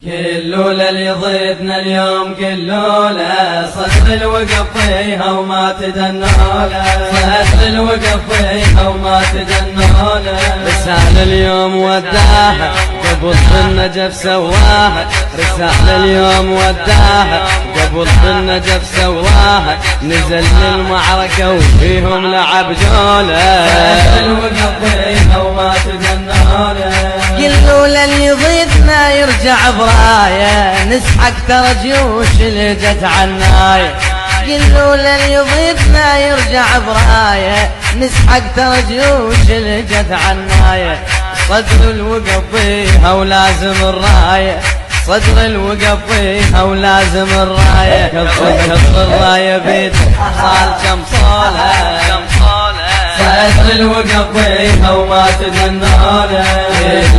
كلوله اللي ضيفنا اليوم كلوله صدر الوقف فيها وما تدنوله صدر الوقف فيها وما تدنوله رسالة اليوم وداها قبل النجف سواها رسالة اليوم وداها قبل النجف سواها نزل للمعركة وفيهم لعب جوله صدر الوقف فيها وما تدنوله كلوله اللي ضيفنا يرجع برايه نسحق ترى جيوش اللي جت عنايه كلوله اللي ضيفنا يرجع برايه نسحق ترى جيوش اللي جت عنايه صدر الوقف فيها ولازم الرايه صدر الوقف فيها ولازم الرايه كسر الرايه بيد صال شمصوله صدر الوقف فيها وما تدنوله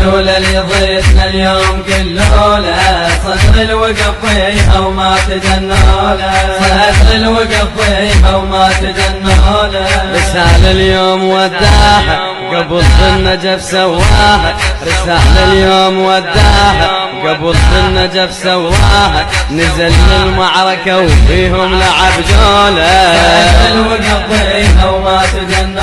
كلوله اللي ضيفنا اليوم كلوله صدر الوقف فيها وما تدنوله صدر الوقف فيها وما تدنوله رسالة اليوم وداها قبل النجف سواها رسالة اليوم وداها قبل النجف سواها نزل للمعركة وفيهم لعب جوله صدر الوقف فيها وما تدنوله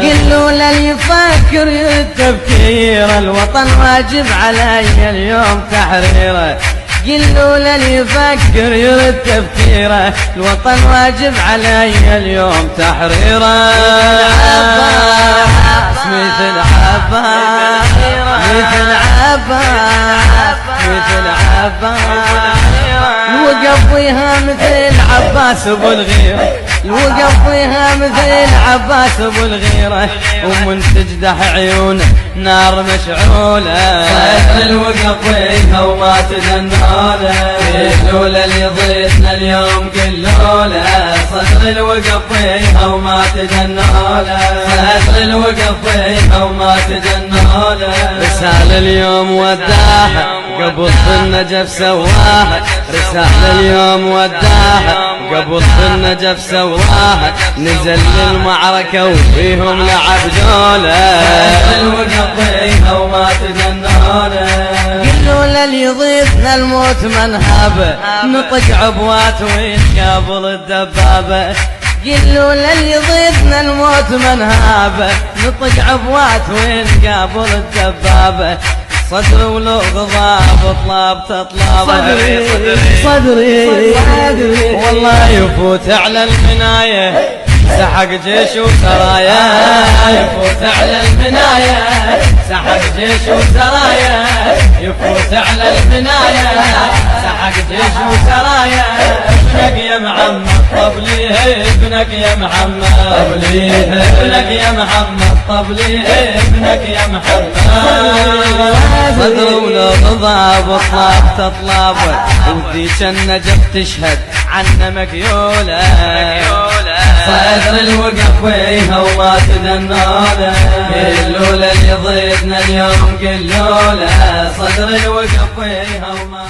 كلوله اللي يفكر التفكير الوطن واجب علي اليوم تحريره كلوله اللي يفكر يرد تفكيره الوطن واجب علي اليوم تحريره مثل عباس مثل عباس مثل عباس الوقف فيها مثل عباس ابو الغيره الوقف فيها مثل عباس ابو الغيره ومن تجدح عيونه نار مشعوله صدر الوقف فيها وما تدنوله كلوله اللي ضيفنا اليوم كلوله صدر الوقف فيها وما تدنوله صدر الوقف فيها وما تدنوله رسالة اليوم وداها قبل النجف سواها رسالة اليوم وداها قبل النجف سواها نزل للمعركة وفيهم لعب جوله صدر الوقف فيها وما تدنوله كلوله اللي يضيفنا الموت منهابه نطق عبوات وينقابل الدبابه كلوله اللي يضيفنا الموت منهابه نطق عبوات وينقابل الدبابه صدر ولو غضاب طلاب تطلاب صدري صدري والله يفوت على المنايه سحق جيش وسرايا يفوت على المناية سحق جيش وسرايا يفوت على المناية سحق جيش وسرايا ابنك يا محمد طبليه ابنك يا محمد طبليه ابنك يا محمد طبليه ابنك يا محمد صدر ولا غضاب وطلاب تطلاب وذيك النجف تشهد عنا مكيولة صدر الوقف فيها وما تدنوله كلوله اللي ضيفنا اليوم كلوله صدر الوقف فيها وما